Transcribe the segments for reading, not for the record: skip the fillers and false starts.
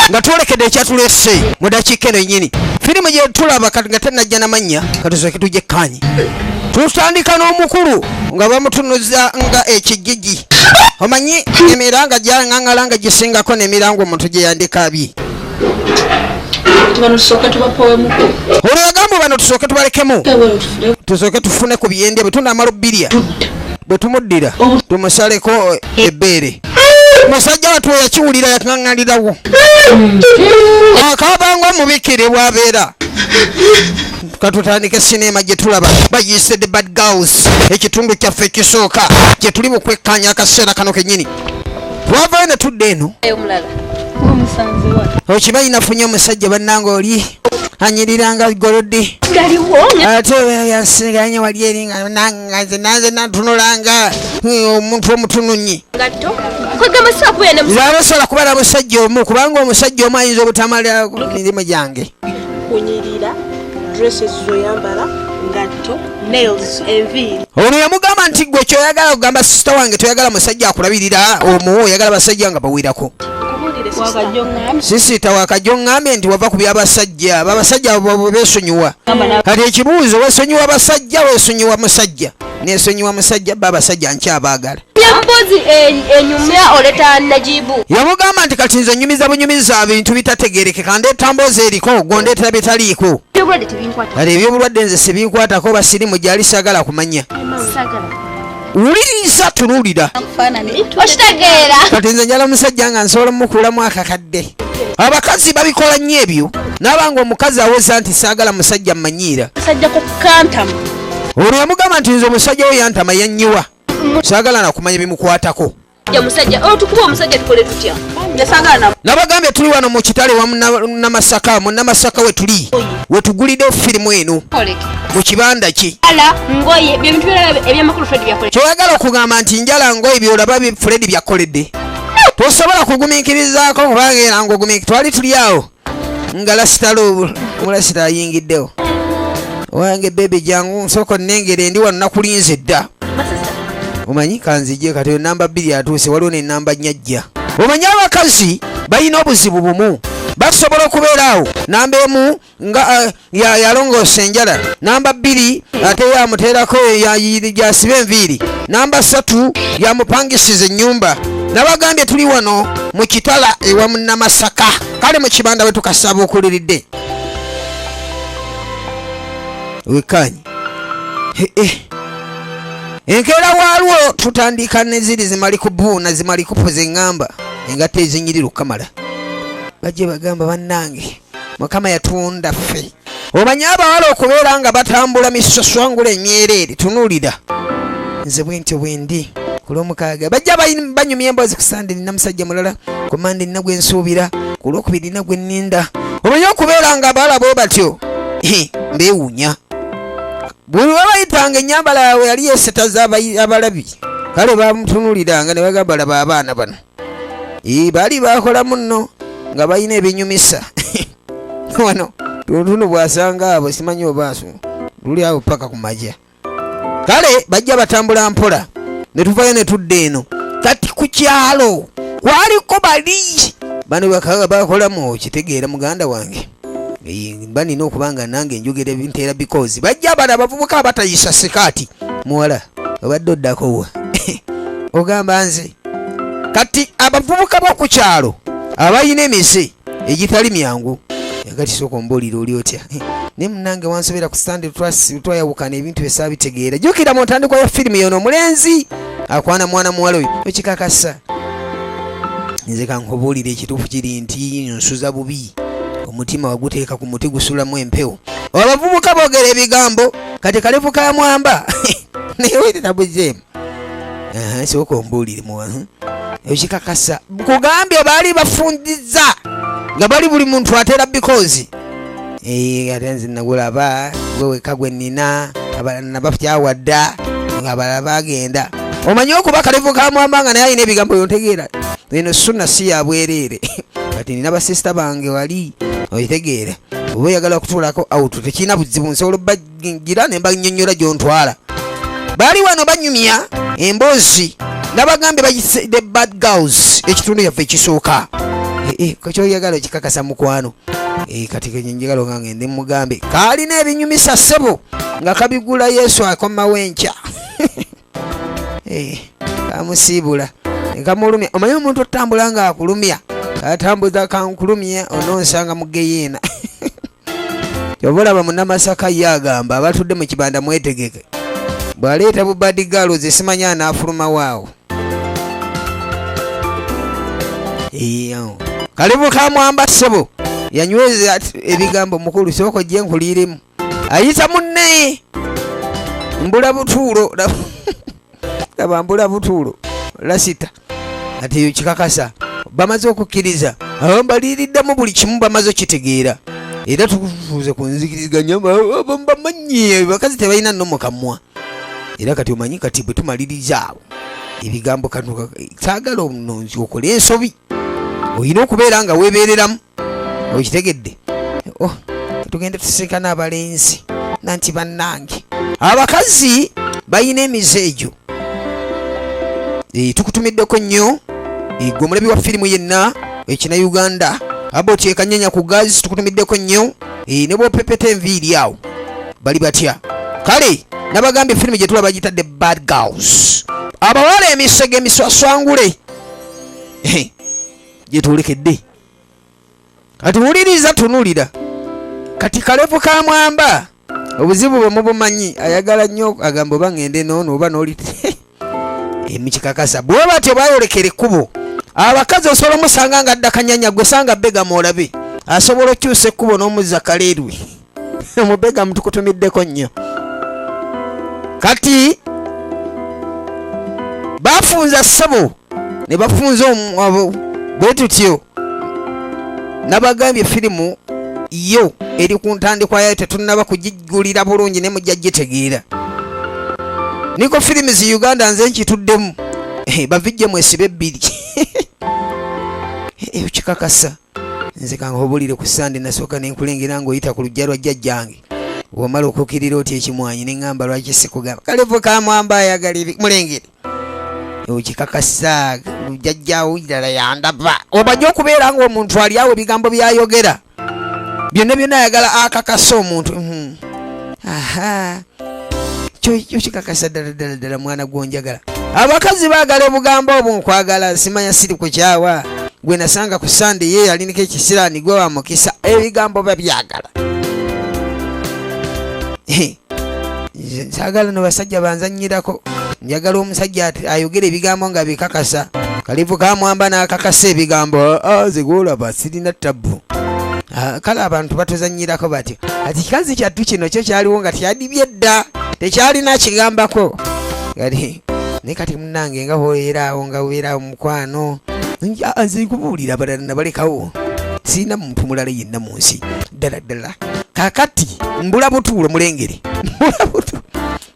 nga twolekede ekyatulese mu dakiika eno yennyini. Firimu gye tulaba nga tennajja n'amannya katusooke tujje ekkanyi. Tutandika n'omukulu nga bamutunuza nga ekigigi. Omanyi emiranga gyaŋŋaŋŋala nga gisingako n'emirango omuntu gye yandikaabye. Olwo yagamba bano tusooke tubalekemu tusooke tufune ku biyendya bwe tunaamala obbirya bwe tumuddira tumusaleko ebbeere. Musajja wattu yakiwulira yaŋŋaŋŋalirawo akabanga omubikire bw'abeera. Katutandike sinema gye tulaba bayise The Bad Girls, ekitundu kyaffe ekisooka gye tuli mu kwekkaanya akaseera kano kennyini. Twavayo ne tudda eno okimanyi nafunye omusajja bannanga oli anyiriranga golodde ate yasiganye wali eri nga nanze natunulanga omuntu omutununyi abasobola kuba na musajja omu kubanga omusajja omu ayinza obutamala mirimu gyange. Ono yamugamba nti gwe kyoyagala okugamba sisita wange toyagala musajja akulabirira omu oyagala basajja nga bawirako. Sisita wakajja oŋŋambye nti wava ku by'abasajja babasajja bo beesonyiwa. Kati ekibuuzo weesonyiwa basajja weesonyiwa musajja? Neesonyiwa musajja ba abasajja nkyabaagala. Yamugamba nti kati nze nyumiza bunyumiza bintu bitategeerekeka ndeeta mboozi eriko gondeetera bitaliiko. Kale ebyobulwadde nze sibinkwatako basirimu gyali saagala kumanya. Wuliriza tunuulira kati nze njala musajja nga nsobola mukulamu akakadde. Abakazi babikola nnyo ebyo nabanga omukazi aweza nti saagala musajja mmanyiira. Olwo yamugamba nti nze omusajja we yantama yannyiwa saagala nakumanya bimukwatako. Nabagambye tuli wano mu kitale wamu Namasaka mu Namasaka we tuli wetugulidde firimu eno mu kibanda kye. Kyoyagala okugamba nti njala ngoye byolaba Fred byakoledde tosobola kugumiikirizaako kubanga era ngaogumiiki twali tuli awo nga lasitalo mulasita ayingiddewo wange bebe jangu nsoko nnengere ndi wano nakulinze dda. Omanyi kanzije kati namba 2 atuuse waliwo ne namba 4 ajja. Omanyi abakazi balina obuzibu bumu basobola okubeera awo namba emu nga yalongoosa enjala, namba 2 ate yamuteerako yasiba enviiri, namba 3 yamupangisiza ennyumba. Nabagambye tuli wano mu kitala ewa mu Namasaka kale mu kibanda we tukasaba okuliridde wekkanyi. Enkeera waalwo tutandika ne ziri zimali kubuuna zimali kupoza eŋŋamba engatte ezinyirira okukamala. Bajje bagamba bannange Mukama yatunda ffe. Omanyi abawala okubeera nga batambula misoswangula emyereere tunuulira. Nze bwentyo bwendi ku Lwomukaaga bajja banyumya emboozi ku Sande nina musajja mulala, ku Mande nina gwe nsuubira, ku Lwokubiri nina gwe nninda. Omanyi okubeera nga abawala bwe batyo mbeewuunya. Buli wabayitanga ennyambala yawe yali yeesetaza abalabi kale bamutunuuliranga ne bagamba laba abaana bano baali bakola muno nga balina ebinyumisa wano tuntuno bwasanga abo simanyi obaaso tuli awo paka ku majja. Kale bajja batambula mpola ne tuvayo ne tudda eno kati ku kyalo kwaliko bali bano bakaga bakolamu okitegeera muganda wange mba nina okubanga nange njogera ebinteera because bajja bano abavubuka abatayisa sikaati muwala obadde oddakowa ogamba nze kati abavubuka b'oku kyalo abayina emise egitali myangu yagati sooka ombuulira oli otya ne munange wansobera ku Sande twayawukana ebintu bye bitegeera. Jjukira mu ntandikwa ya firimu yono omulenzi akwana mwana muwala oyo okikakasa. Nze kankubuulira ekituufu kiri nti nsuza bubi omutima waguteeka ku muti gusulamu empewo. Abavubuka boogera ebigambo kati kalevu ka mwamba newetera bujeemu sooka ombuulire muwa okikakasa kugambye baali bafundiza nga bali buli muntu ateera because ate nze nagulaba gwe weka gwe nnina abalala nabakyawadda nga abalala bagenda. Omanyi okuba kalevu ka mwamba nga naye alina ebigambo byontegeera eno sunna si ya bwereere kati nina basisita bange wali oyitegeera oba oyagala okutuulako awutu tekirina buzibu nsobola obbagira ne mbannyonnyola gy'ontwala. Baali wano banyumya emboozi nabagambye bayise The Bad Girls ekitundu yaffe ekisooka kyoyagala kikakasa mukwano. Kati kenjagala nga ngende mugambe kalina ebinyumisa ssebo nga kabigula Yesu akomawo enkya. Kamusiibula kamulumya. Omanyi omuntu otambula nga akulumya atambuza kankulumya ononsanga mu geyeena. Kyova olaba munnamasaka ye agamba abatudde mu kibanda mwetegeke bw'aleeta bubadigaalo ze simanya anaafuluma waawo. Kalevu kamwamba ssebo yanyweza ebigambo mukulu sooka ojje nkuliiremu ayita munne mbula butuulo laba mbula butuulo lasita ati eyo kikakasa bamaze okukkiriza abambaliiriddemu buli kimu bamaze okitegeera era tufuuze ku nzikiriziganya bamanyi bakazi tebalina nno mukamwa era kati omanyi kati bwe tumaliriza awo ebigambo kano saagala omunonzi okole ensobi olina okubeera nga weebeereramu okitegedde. Tugende tusikana abalenzi nanti bannange abakazi balina emizeejo. Tukutumiddeko nnyo gwe mulabi wa firimu yenna ekina Uganda Aboti ekanyanya ku gazi tukutumiddeko nnyo ne bwopepeta enviiri awo bali batya. Kale nabagambye firimu gye tulaba bagita The Bad Girls abawala emisege emiswaswangule gye tulekedde kati wuliriza tunulira kati Kalevu kamwamba obuzibu bwe mubumanyi ayagala nnyo agamba oba ngende noono oba n'oli emikikakasa bwe batyo bayolekera ekkubo. Abakazi osobola omusanga nga adda kanyanya gwe sanga bega mulabe asobola okyusa ekkubo n'omuzza kaleerwe omubega mutukutumiddeko nnyo. Kati bafunza ssebo ne bafunza abo bwe tutyo nabagambye firimu yo eri ku ntandikwa yayo tetunnaba kugigulira bulungi ne mujja gitegeera. Niko firimu zi Uganda nze nkituddemu bavijje mwesibe ebbiri eyo kikakasa nze kanga obulire ku Sande nasooka nenkulengera ng'oyita ku lujja lwa jjajjange bw'omala okukkirira oti ekimwanyi ne ŋŋamba lwaki sikugamba Kalevu kamwamba ayagala mulengere eyo kikakasa jjajjaawo ddala yandaba obajja okubeera ng'omuntu ali awo ebigambo byayogera byonna byonna ayagala akakasa omuntu. Kyo kikakasa ddala mwana gwonjagala. Abakazi baagala obugambo obwo nkwagala simanya siri ku kyawa gwe nasanga ku Sande ye aliniko ekisiraani gwe wamukisa ebigambo babyagala. Saagala no basajja banzannyirako njagala omusajja ayogera ebigambo nga bikakasa. Kalevu kamwamba n'akakasa ebigambo zigolaba sirina tabbu. Kale abantu batuzannyirako batyo ati kikazi kyattu kino kyo kyaliwo nga tyadibye dda tekyalina kigambako ne kati munnange nga hoeraawo nga weeraawo mukwano nze kubuulira abalala nabalekawo sirina muntu mulala yenna mu nsi ddala kakati mbula butuulo mulengere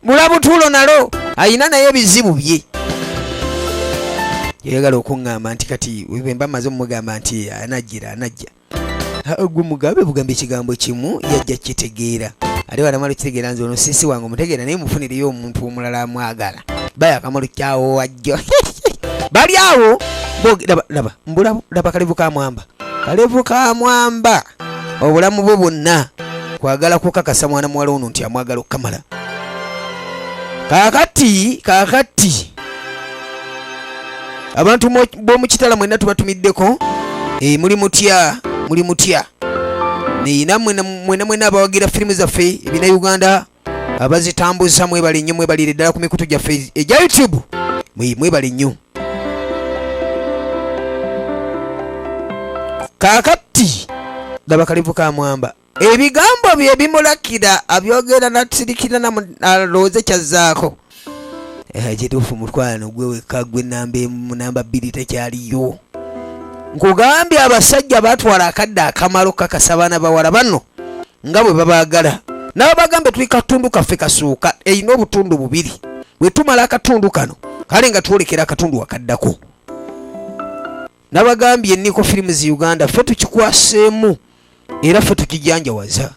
mbula butuulo nalo ayina naye ebizibu bye yayagala okuŋŋamba nti kati bwe mba maze omugamba nti anajja gwe mugambe bugambe ekigambo kimu yajja kitegeera ate wanamala okitegeera nze ono sisi wange omutegeera naye mufunireyo omuntu omulala amwagala baya akamalo kyawo wajjo bali awo laba Kalevu kamwamba obulamu bwe bwonna kwagala kukakasa mwana muwala ono nti amwagala okukamala. Kakati abantu b'omukitala mwenna tubatumiddeko muli mutya nina mwena abawagira firimu zaffe ebina Uganda abazitambuza mwebale nnyo mwebalire ddala ku mikutu gyaffe egya YouTube mwebale nnyo. Kakati laba Kalevu kamwamba ebigambo bye bimulakira abyogera natsirikira alowooze kyazzaako kituufu mukwano gwe wekka gwe namba 2 tekyaliyo. Nkugambye abasajja batwala akadde akamalo kakasa baana bawala bano nga bwe babaagala n'abagambe tuli katundu kaffe kasuuka erina obutundu bubiri bwe tumala akatundu kano kale nga twolekera akatundu akaddako. N'abagambye Niko firimu zi Uganda ffe tukikwaseemu era ffe tukijanjawaza.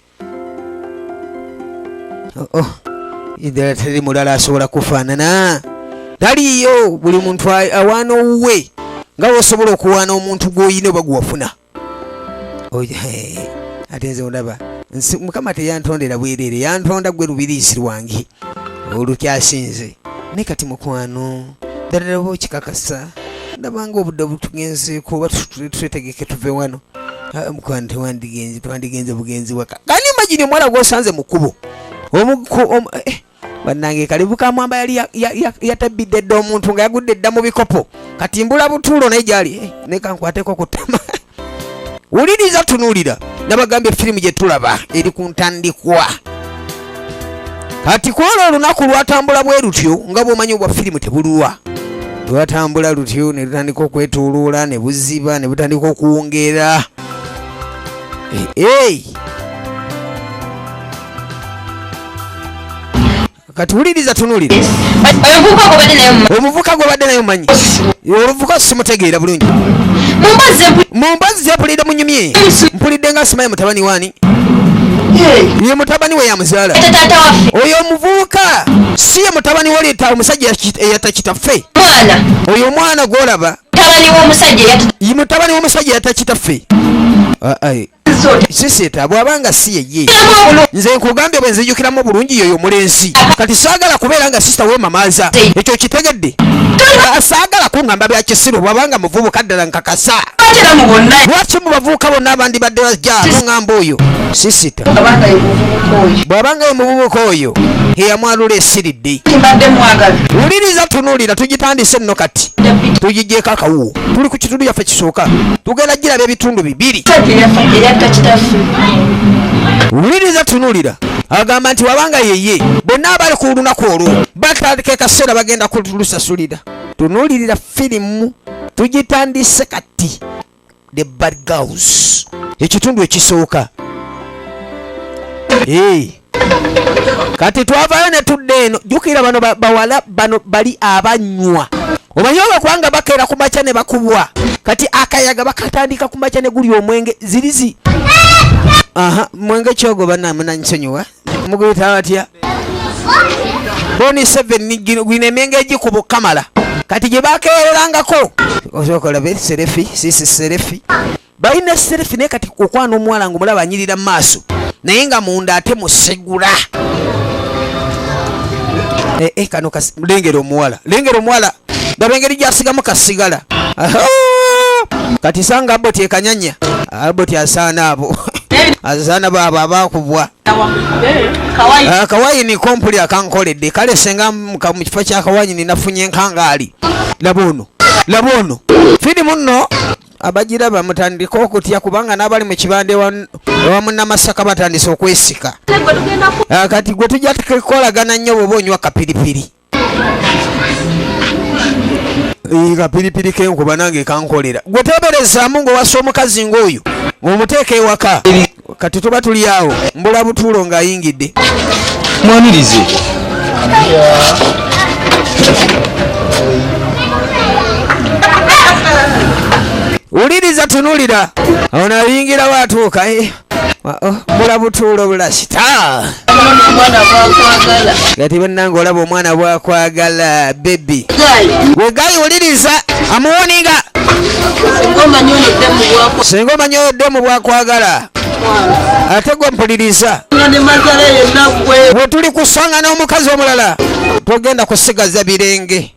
Ddala teri mulala asobola kufaanana taliyo buli muntu awaana owuwe nga osobola okuwaana omuntu gw'oyina oba gw'ofuna. Ate nze olaba Mukama teyantondera bwereere, yantonda gwe lubiriisi lwange olukyasinze. Ne kati mukwano ddala oba okikakasa ndabanga obudde butugenzeeko oba twetegeke tuve wano. Mukwano twandigenze bugenzi waka. Kani imagine omwana gw'osanze mu kkubo bannange kalibu ka mwamba yali yatabidde dda omuntu nga yagudde dda mu bikopo kati mbula butuulo naye gyali ne kankwateko ku ttama. Wuliriza tunuulira nabagambye firimu gye tulaba eri ku ntandikwa. Kati kwolwo olunaku lwatambula bwe lutyo nga bw'omanyi obwa firimu tebulwa. Lwatambula lutyo ne lutandika okwetooloola ne buziba ne butandika okuwongera. Kati wuliriza tunuulira. Omuvuka gwe badde nayo manyi. Oluvuka simutegeera bulungi. Mumbazi mpulidde munyumye. Mpulidde nga Simaye mutabani wani. Ye mutabani we yamuzaala. Oyo omuvubuka si ye mutabani we leeta omusajja eyatakitaffe. Oyo omwana gw'olaba mutabani w'omusajja eyatakitaffe. Sisita bw'abanga si yeye nze nkugambye bwe nzijukiramu bulungi yoyo mulenzi. Kati saagala kubeera nga sisita we mamaaza. Ekyo kitegedde. Saagala kuŋŋamba bya kisiru bw'abanga muvubuka ddala nkakasa. Lwaki mu bavubuka bonna abandi badde bajja muŋŋamba oyo sisita bw'abanga ye muvubuka oyo eyamwalula esiridde. Wuliriza tunuulira tugitandise nno kati tugigyeko akawuwo. Tuli ku kitundu yaffe kisooka tugenda giraba ebitundu bibiri. Wuliriza tunuulira agamba nti wabanga yeye bonna abali ku lunaku olwo batandika akaseera bagenda kulusasulira. Tunuulirira firimu tugitandise kati The Bad Girls ekitundu ekisooka. Kati twavayo ne tudde eno jukira bano bawala bano bali abanywa. Omanyi oba kubanga bakeera ku makya ne bakubwa. Kati akayaga bakatandika ku makya ne guli omwenge zirizi. Mwenge kyogo bannanyisonyiwa muguyita batya Boni 7 gwine emyenge egikuba kamala. Kati gye bakeererangako osobola be serefi sisi serefi balina serefi naye kati okwana omuwala nga omulaba anyirira mu maaso naye nga munda ate musegula. Kano lengera omuwala ndaba engeri gyasigamu kasigala. Kati sanga Aboti ekanyanya Aboti asaana abo azaana baabo abakubwa. Kawaii ni kompuli akankoledde kale senga mu kifo kya kawaii ninafunye enkangaali. Labono firimu nno abagiraba mutandika okutya kubanga n'abali mu kibande wamu n'amasaka batandise okwesika. Kati gwe tujja tukolagana nnyo bw'oba onywa kapiripiri. Kapiripiri kenkuba nange kankolera. Gwe teeberezaamu ng'owasa omukazi ng'oyo ng'omuteeka ewaka. Kati tuba tuli awo mbula butuulo ng'ayingidde. Mwanirize. Uliriza tunuulira ono ayingira watuuka mbula butuulo bulasita. Gati bannange olaba omwana bwakwagala bebi wegayi uliriza amuwoninga singa omanyi oyodde mu bwakwagala ate gwe mpuliriza bwe tuli kusanga n'omukazi omulala togenda kusigaza birenge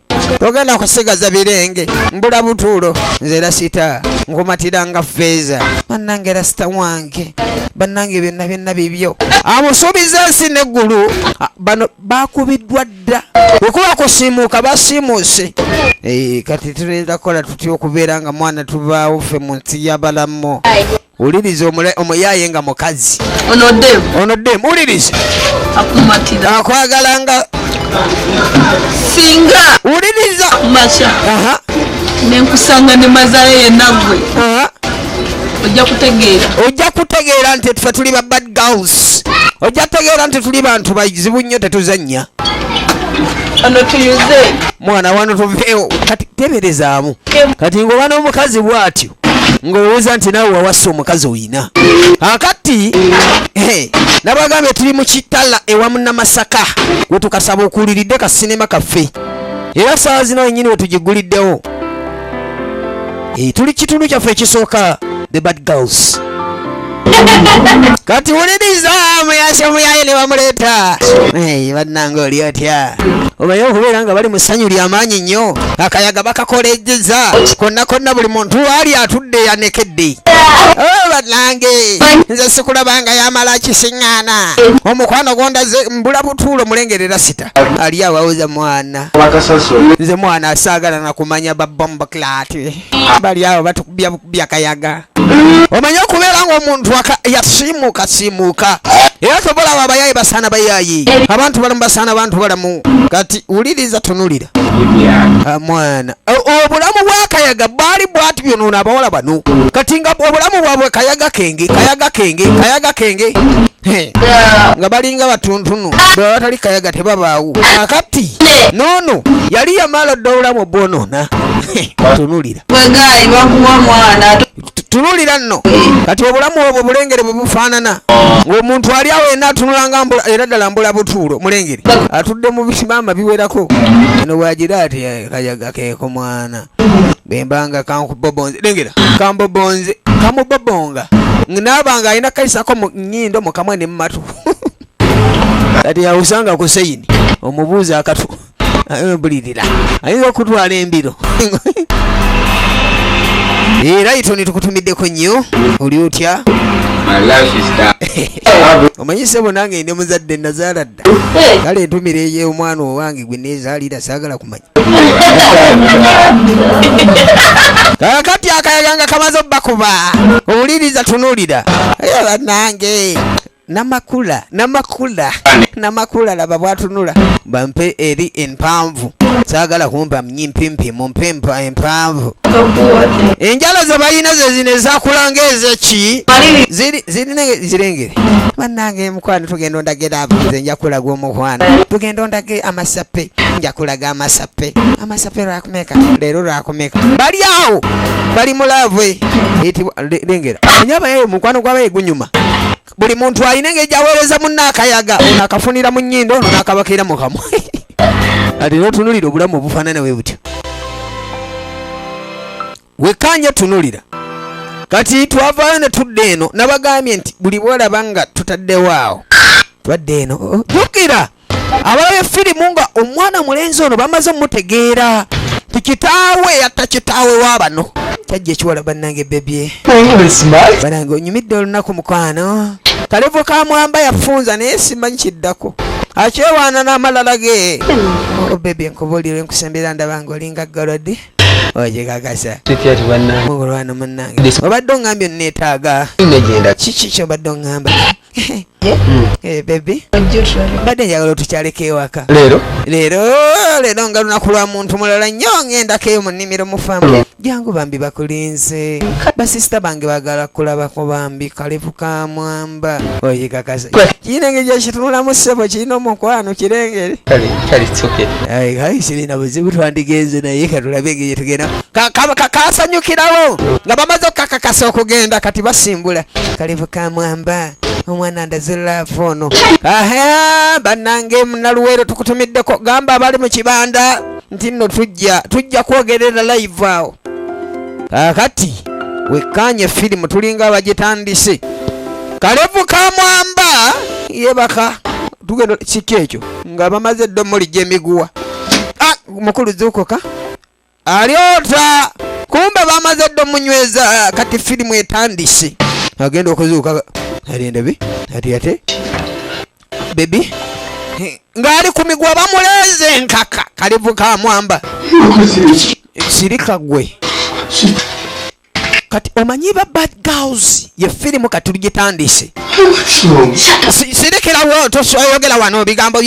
mbula butuulo nze rasita nkumatiranga feeza bannange rasita wange bannange byonna bibyo amusuubiza ensi n'eggulu. Bano bakubiddwa dda bwekuba kusiimuuka basiimuuse. Kati tulenda kola tutya okubeera nga mwana tubaawo ffe mu nsi y'abalamu. Uliriza omuyaaye nga mukazi ono demu uliriza akwagalanga singa uliriza masha nenkusanga ne mazaye yenagwe ojja kutegeera nti tuffe tuli ba bad girls. Ojja kutegeera nti tuli bantu bazibu nnyo tetuzannya. Ano tuyuze mwana wano tuveewo kati teberezaamu kati ng'oba n'omukazi bw'atyo ng'owooza nti naawe wawasa omukazi oyina akati nabagambye tuli mu kitala ewamu n'amasaka we tukasaba okuwuliridde ka sinema kaffe era saawa zino wenyini we tugiguliddewo tuli kitundu kyaffe ekisooka the bad girls. Kati wuliriza muyase muyaye ne bamuleeta. Bannange oli otya? Obaye okubeera nga bali mu ssanyu ly'amaanyi nnyo, akayaga bakakolejjeza konna buli muntu ali atudde yanekedde. Bannange nze sikulabanga yamala kisiŋŋaana, omukwano gondaze mbula butuulo mulengerera sita ali awawuza mwana. Nze mwana asaagala na kumanya babomba klaati bali awo batukubya kayaga. Omanye okubeera ng'omuntu yasiimuuka era tobalaba abayayi basaana bayayi, abantu balamu basaana abantu balamu. Kati wuliriza tunulira mwana, obulamu bw'akayaga bwali bwati byonoona abawala bano. Kati nga obulamu bwabwe kayaga kenge nga balinga batuntunu bwe batali kayaga tebabaawo. Akati noono yali yamala dda obulamu bwonoona. Tunulira tunulira nno. Kati obulamu obwo bulengere bwe bufaanana ng'omuntu ali awo yenna atunulanga era ddala mbula butuulo mulengere atudde mu bisimama biwerako. Eno bwagira ati kayaga keeko mwana bembanga kankubobonze lengera kambobonze kamubobonga naabanga alina kaisako mu nnyindo mu kamwe ne mu matu. Kati yawusanga ku seyini omubuuza akatu bulirira ayinza okutwala embiro. Era itoni tukutumiddeko nnyo oli otya? Omanyise bonange ndi muzadde nazaala dda kale ntumira ey'omwana owange gwe neezaalira saagala kumanya. Kakati akayaga nga kamaze obbakuba owuliriza tunulira. Bannange namakula laba bwatunula bampe eri empanvu saagala kumpa mnyimpimpi mumpe empanvu. Enjala ze balina ze zino ezakulanga ezeki zirengere. Bannange mukwano tugenda ondagera abuze nja kulaga omukwano tugenda ondage amasape nja kulaga amasape lwakumeka leero lwakumeka bali awo bali mulavwe lengera onyaba yeyo mukwano gwabaye gunyuma. Buli muntu alina engeri gyaweereza munna akayaga, ono akafunira mu nnyindo ono n'akabakira mu kamwa. Ati n'otunulira obulamu obufaanana bwe butyo. Wekkaanye tunulira. Kati twavaayo ne tudde eno nabagambye nti buli bwolaba nga tutaddewo awo twadde eno jjukira abalabe firimu nga omwana mulenzi ono bamaze omutegeera ti kitaawe yatta kitaawe w'abano. Kyajja ekiwala bannange bebye bannange onyumidde olunaku mukwano. Kalevu ka Mwamba yafunza naye simanyi kiddako akyewaana n'amalala ge. Bebye nkubuulire nkusembera ndabanga olinga galodi oje kakasa mulwana munnange obadde ongambye onneetaaga kiki kyobadde ongamba? Baby badde njagala otukyaleko ewaka leero nga lunaku lwa muntu mulala nnyo ng'endako eyo mu nnimiro mu faamu. Jangu bambi bakulinze basisita bange bagala kulabako bambi Kalevu ka Mwamba oye kakasa kirina engeri gyekitunulamu ssebo kirina omukwano kirengere kale kirina buzibu twandigenze naye katulabe engeri gyetugenda kasanyukirawo nga bamaze okukakakasa okugenda kati basimbula Kalevu ka Mwamba omwana ndaziraafu ono. Bannange munaluweero tukutumiddeko gamba abali mu kibanda nti nno tujja kwogerera live awo. Kati wekkaanye firimu tulinga abagitandise. Kalevu ka Mwamba yebaka tugenda kiki ekyo nga bamaze eddomo lijja emiguwa. Mukulu zuukoka alyota kumbe bamaze eddomunyweza kati firimu etandise agenda okuzuuka alindabe ate baby ngali ku miguwa bamuleze nkaka Kalevu ka Mwamba sirika gwe. Kati omanyi ba bad girls ye firimu kati tugitandise sirikirawo tosoyogera wano bigambo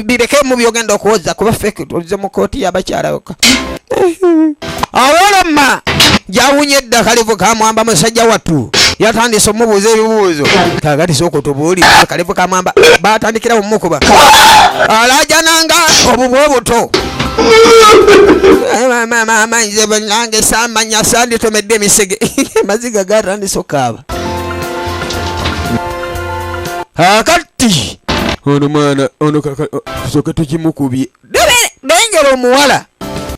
bireke mu byogenda okuwoza kuba feke tulize mu kooti y'abakyala oka awoloma jawunye dda Kalevu ka Mwamba musajja wattu yatandise omubuuza ebibuuzo kakati sooka tubuulire Kalevu ka Mwamba batandikira omukuba alajananga obubwe obuto mama nze bannange samanya sanditomedde emisege maziga gatandise okaaba. Akati ono mwana ono kaka tusooke tukimukubye lengera omuwala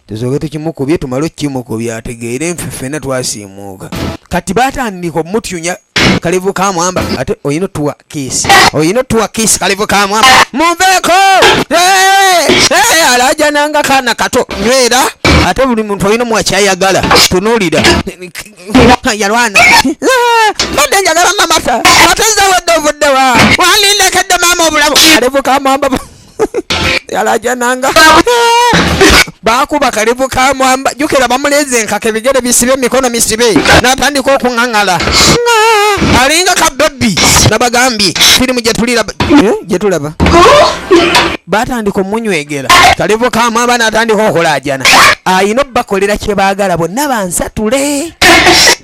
tusoke tukimukubye tumale okukimukubya ategeere nfe ffenna twasiimuuka kati batandika omutyunya Kalevu ka Mwamba ate oyina tuwa kiisi Kalevu ka Mwamba muveeko alaja nanga kana kato nywera ate buli muntu oyina mwakyayagala tunuulira yalwana badde njagala mamata ateza wedde ovuddewa walindekedde maama obulamu Kalevu ka Mwamba alaja nanga bakuba Kalevu ka Mwamba jukira bamuleze enkaka ebigere bisibe emikono misibe n'atandika okuŋŋaŋala alinga ka baby nabagambye firimu gyetulaba batandika omunywegera Kalevu ka Mwamba n'atandika okulajana ayina obbakolera kye baagala bonna bansatule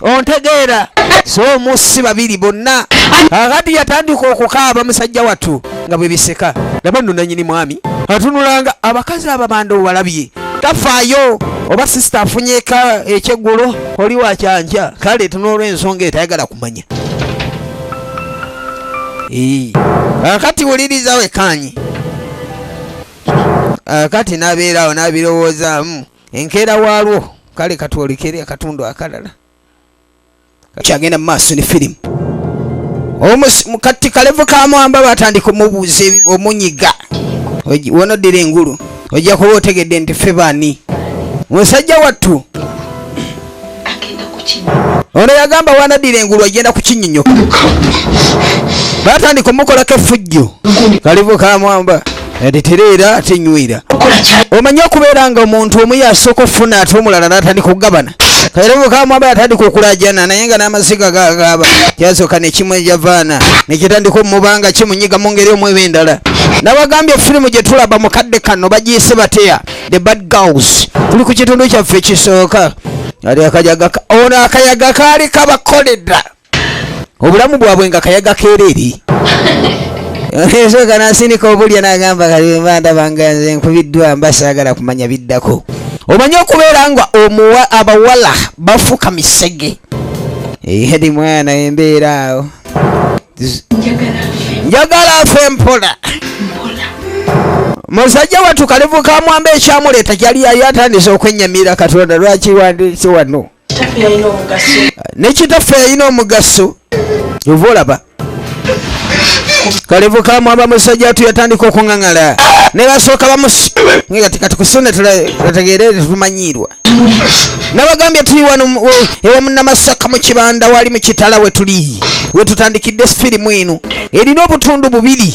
ontegeera so omusi babiri bonna akati yatandika okukaaba musajja wattu nga bwe biseka laba nno nanyini mwami atunulanga abakazi ababanda obalabye tafaayo oba sisita afunyeka ekyeggulo oli wakyanja kale tunolw'ensonga etayagala kumanya akati wuliriza wekanyi akati nabeerawo nabirowoozaamu enkeera waalwo kale katwolekere akatundu akalala kyagenda mu maaso ne firimu kati Kalevu ka Mwamba batandika omubuuza omunyiga wonoddira engulu ojja kuba otegedde nti ffe baani musajja wattu ono yagamba wanaddira engulu agenda kukinyonyoka batandika omukolako effujjo Kalevu ka Mwamba atetereera atenywera omanye okubeera nga omuntu omu yasooka okufuna ate omulala n'atandika okugabana Kalevu ka Mwamba yatandika okulajana naye nga n'amasiga gagaaba kyasooka nekimu ejavaana nekitandika omubanga kimunyiga mu ngeri omweba endala nabagambye firimu gye tulaba mukadde kano bagiyise bateya The Bad Girls tuli ku kitundu kyaffe ekisooka ali akayaga ono akayaga kaali kabakoledda obulamu bwabwe nga kayaga keereri esooka nasindika obulya n'agamba Kalevu ndaba nga nze nkubiddwa mbasaagala kumanya biddako omanye okubeera nga abawala bafuka misege edi mwana embeera awo njagala afe mpola musajja wattu Kalevu ka Mwamba ekyamuleeta kyali yali atandise okwennyamira Katonda lwaki wandise wano ne kitaffe yalina omugaso ova olaba Kalevu ka Mwamba musajja wattu yatandika okuŋŋaŋala ne basooka kati kusune tulategeere tumanyirwa nabagambye tuli wano ewa Munnamasaka mu kibanda wali mu kitala we tutandikidde firimu eno erina obutundu bubiri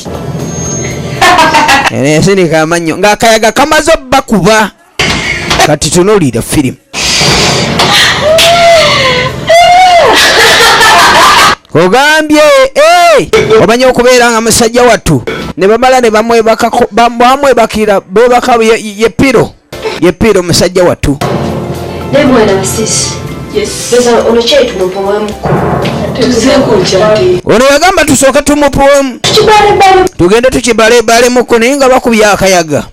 esindika amannyo ng'akayaga kamaze obbakuba kati tunuulira firimu ogambye omanye okubeera nga musajja wattu ne bamala ne bamwebakira bebaka yepiro musajja wattu ono yagamba tusooke tumupuwemu tugende tukibalebalemu naye nga bakubya akayaga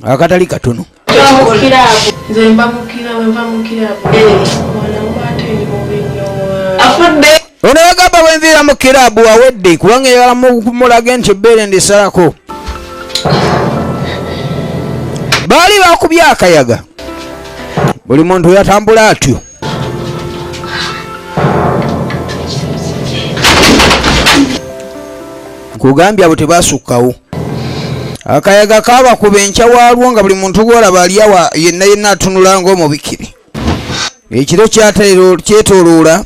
akatali katono ono yagamba bwenviira mu kiraabu awedde kubanga eyala mulage nti ebbeere ndisalako baali bakubya akayaga buli muntu yatambula atyo nkugambye abo tebasukkawo akayaga kabakuba enkya waalwo nga buli muntu gwolaba aliawa yenna atunula ng'omubikiri ekiro kyetoloola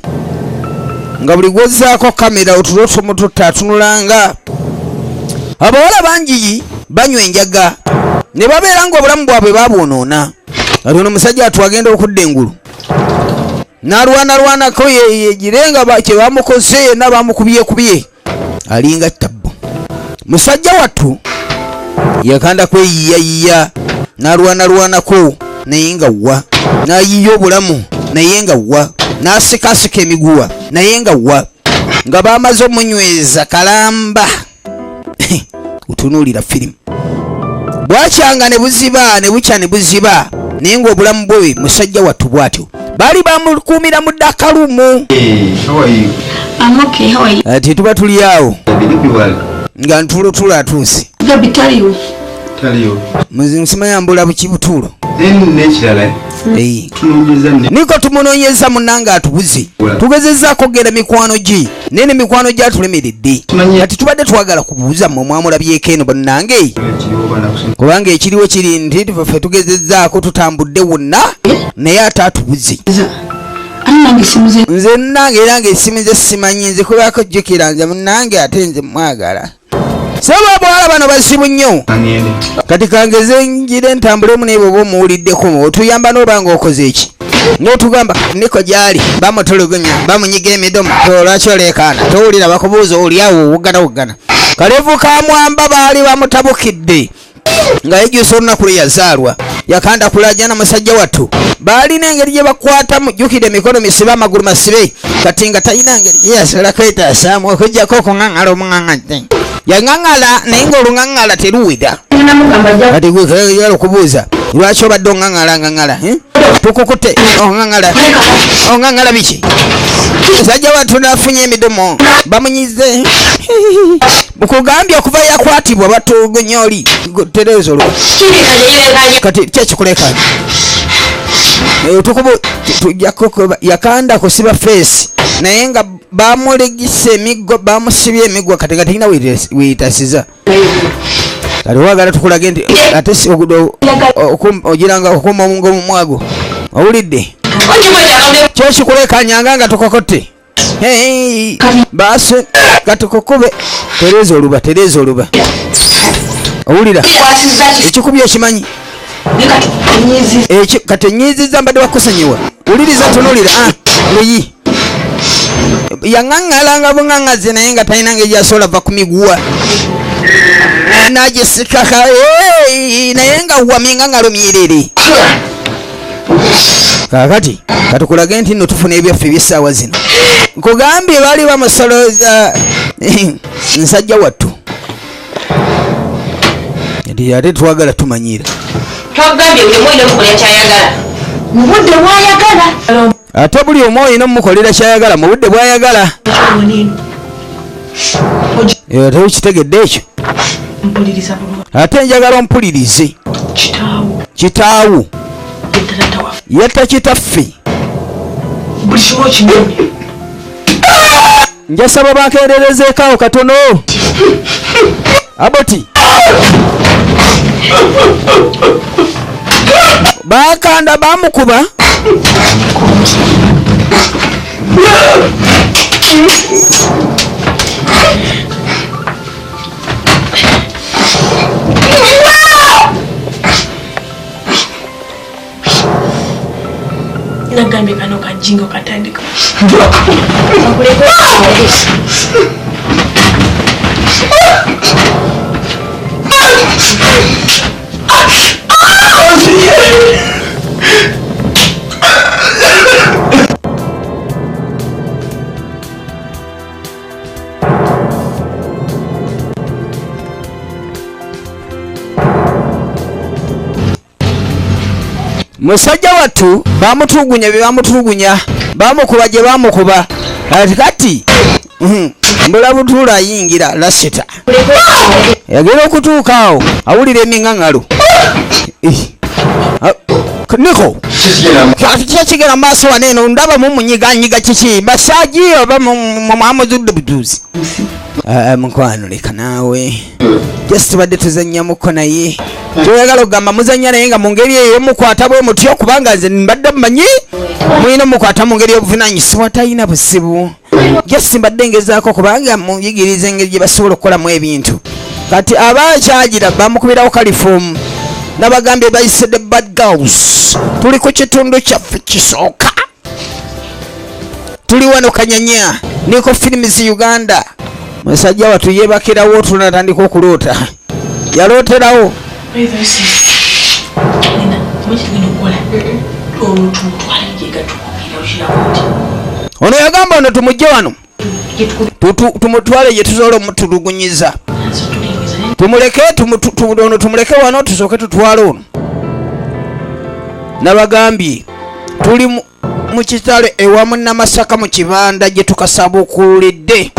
nga buli gwozzaako kamera otulo tomututta atunulanga abawala bangi banywa enjaga ne babeera nga obulamu bwabwe babwonoona kati ono musajja atwagenda okudda engulu n'alwanalwanako yegirenga kye bamukoze yenna bamukubyekubye alinga tabbo musajja wattu yakanda kweyiyayiya n'alwanalwanako naye nga wa n'ayiya obulamu naye nga wa n'asikasika emiguwa naye nga wa nga bamaze omunyweza kalamba utunuulira firimu bwakyanga ne buziba ne bukya ne buziba naye ng'obulamu bwe musajja wattu bw'atyo baali bamukuumira mu ddakalumu ati tuba tuli awo nga ntulotula atuuse muzimu simayambula buki butuulo Nekirala niko tumunonyeza munanga atubuze tugezezzaako genda mikwano gye nene mikwano gye atulemeredde kati tubadde twagala kubuuza mmwe mwamulabyeko eno bannange kubanga ekiriwo kiri nti ffe tugezezzaako tutambudde wonna naye ate atubuze nze nange era ngaesimu ze simanyi nze kubaako jjukira nze munange ate nze mwagala saba bwala bano basibu nnyo kati kangeze njire ntambulemu naye bwoba omuwuliddeko otuyamba n'obanga okoze eki n'otugamba niko gyali bamutulugunya bamunyiga emidomo olwaki oleekaana towulira bakubuuza oliawo wugana kalevu ka mwamba baali bamutabukidde nga yejjusa olunaku lwe yazaalwa yakanda kulajja na musajja wattu baalina engeri gye bakwatamu jjukira emikono misibe amagulu masibe kati nga talina ngeri gye yasobola kwetaasaamu okuggyako okuŋaŋŋala omuŋaŋŋadde yaŋaŋŋala naye ng'oluŋaŋŋala teruwera kati gwekayagala okubuuza lwaki obadde oŋaŋŋala tukukute oŋaŋŋala biki musajja wattu nafunye emidomo bamunyize bukugambye okuva yakwatibwa batugunya oli tereeza olwo kati kyekikulekanya yakanda kusiba feesi naye nga bamulegisa emiggo bamusibye emiggo kati nga talina weyitasiza kati wagala tukulage nti ate ogiranga okuma omungo mumwago owulidde kyekikulekanyanga nga tukokotte base katukukube tereza oluba owulira ekikubi okimanyi kati enyiziza mbadde bakusanyiwa wuliriza tunulira luyi yaŋaŋŋalanga buŋaŋŋazi naye nga talina ngeri gyasobola va ku miguwa nagisikaka naye nga wamiŋaŋŋalo myerere kakati katukulage nti nno tufuna ebyaffe ebyessaawa zino nkugambye baali bamusoloza nsajja wattu nti ate twagala tumanyira ate buli omu olina omumukolera kyayagala mu budde bwayagala ate ukitegedde ekyo ate njagala ompulirize kitaawo yatta kitaffe njasaba bakeererezeekaawo katono aboti bakanda bamukuba nagambye kano kajingo katandika musajja wattu bamutulugunya bye bamutulugunya bamukuba gye bamukuba kati mbula butuula ayingira lasita yagera okutuuka awo awulira emiŋaŋŋalo niko kyekigera maaso wano eno ndaba mumunyiganyiga kiki masaji oba mwamuzudde butuuzi mukwano leka naawe just tubadde tuzannyamuko naye toyagala okugamba muzannya naye nga mu ngeri eyo mukwata bwe mutyo kubanga nze mbadde mmanyi mulina omukwata mu ngeri y'obuvunanyisibwa talina busibu just mbadde ngezaako kubanga muyigiriza engeri gye basobola okukolamu ebintu kati abakyagira bamukubirawo kalifomu nabagambye bayise the bad girls tuli ku kitundu kyaffe kisooka tuli wano Kanyanya niko Films Uganda musajja wattu yeebakirawo tunatandika okuloota yalooterawo ono yagamba ono tumujje wano tumutwale gye tusobola omutulugunyiza tumuleke wano tusooke tutwale ono nabagambye tuli mu kitale ewamu Namasaka mu kibanda gye tukasabukulidde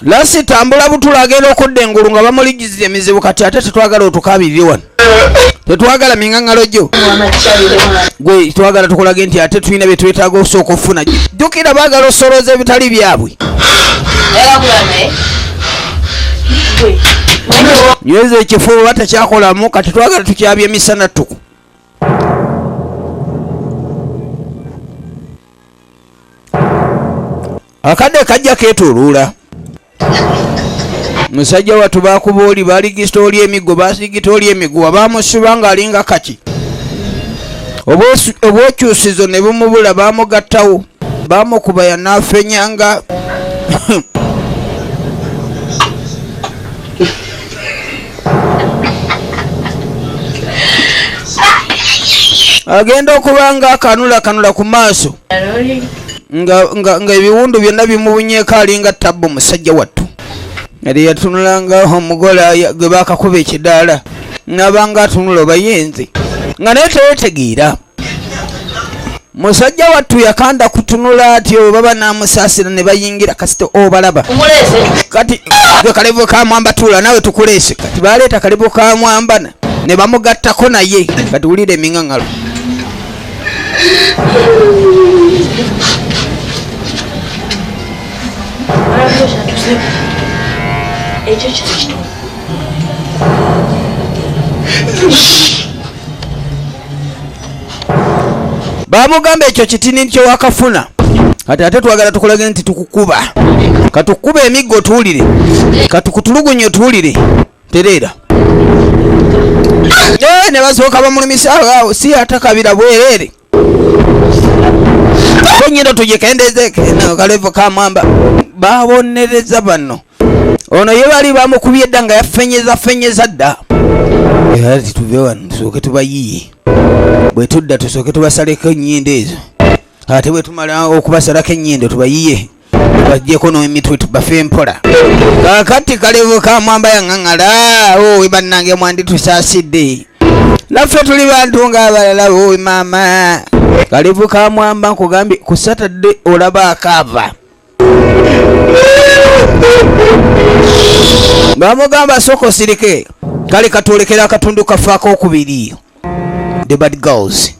Lasi tambula butula agenda okudda engulu nga bamuligizira emizibu kati ate tetwagala otukabirire wano. Tetwagala mingangalo gyo. Gwe twagala tukolage nti ate tulina bye twetaaga osooka okufuna. Jjukira baagala osolooza ebitali byabwe. Nyweza ekifuba batakyakolamu kati twagala tukyabya emisana ttuku. Akadde kajja keetuluula. Musajja watu bakuba oli baligista oli emiggo basigita oli emiguwa bamusiba nga alinga kaki. Obwokyusizo ne bumubula bamugattawo bamukuba yanaafenyanga. Agenda okuba nga akanula ku maaso nga ebiwundu byonna bimubunyeeko alinga tabbu musajja wattu. Yali yatunulanga omugole gwe bakakuba ekidaala n'abanga atunula obayenze nga naye teyetegeera. Musajja wattu yakanda kutunula atyo baba n'amusaasira ne bayingira kasita obalaba. Kati gwe Kalevu ka Mwamba tuula nawe tukuleese. Kati baleeta Kalevu ka Mwamba ne bamugattako naye. Kati wulira emingangalo. Bamugamba ekyo kitini kyo wakafuna. Kati ate twagala tukolage nti tukukuba. Katukuba emiggo tuwulire. Katukutulugunye otuwulire. Tereera. Ne basooka bamulumisa awo si atakabira bwerere. Konyero tujekendezeke na Kalevu ka Mwamba. Babonereza bano. Ono ye bali bamukubye edda nga yafenyeza dda. Ati tuve wano tusooke tubayiye. Bwe tudda tusooke tubasaleko ennyindo ezo. Ate bwe tumala okubasalako ennyindo tubayiye. Bajjeko n'emitwe tubafe mpola. Kakati Kalevu ka Mwamba yaŋŋaŋŋala. We bannange mwandi tusaasidde. Naffe tuli bantu ng'abalala maama. Kalevu ka Mwamba nkugambye ku Saturday olaba akaava. Bamugamba soko sirike kale katolekera akatundu kafaako okubiri. The Bad Girls.